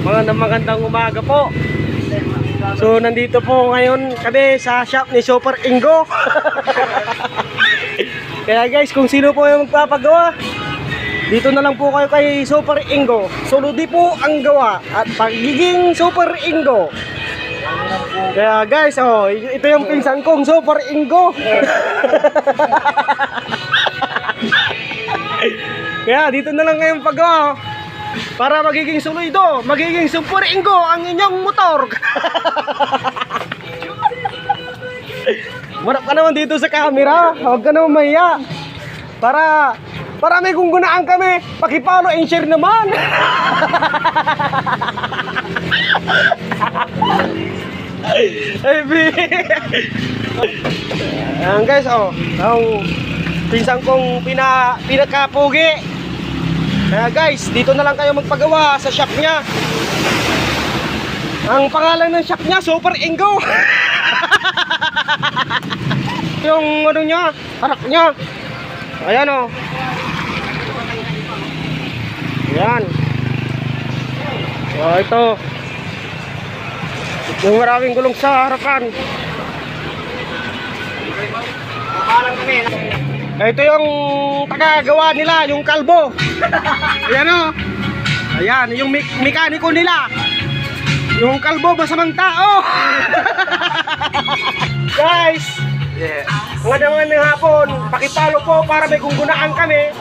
Magandang umaga po. So nandito po ngayon kami sa shop ni Super Ingo. Kaya guys, kung sino po yung magpapagawa, dito na lang po kayo kay Super Ingo. Soludi po ang gawa at pagiging Super Ingo. Kaya guys, oh, ito yung pinsan kong Super Ingo. Kaya dito na lang ngayong paggawa para magiging solido, magiging Super Ingo ang inyong motor. Marap ka naman dito sa camera, huwag ka naman mahiya. Para may gunggunaan kami, pakipollow and share naman. Ayan guys, oh, ang pinsan kong pinakapugi. Kaya guys, dito na lang kayo magpagawa sa shop niya. Ang pangalan ng shop niya, Super Ingo. Yung ano niya, harap niya. Ayan o. Ayan. So ito, yung maraming gulong sa harapan. Ito yung tagagawa nila, yung kalbo. Ayan o. Ayan, yung mekaniko nila. Yung kalbo, masamang tao. Guys, mga naman ng hapon, pakipalo po para may gunggunaan kami.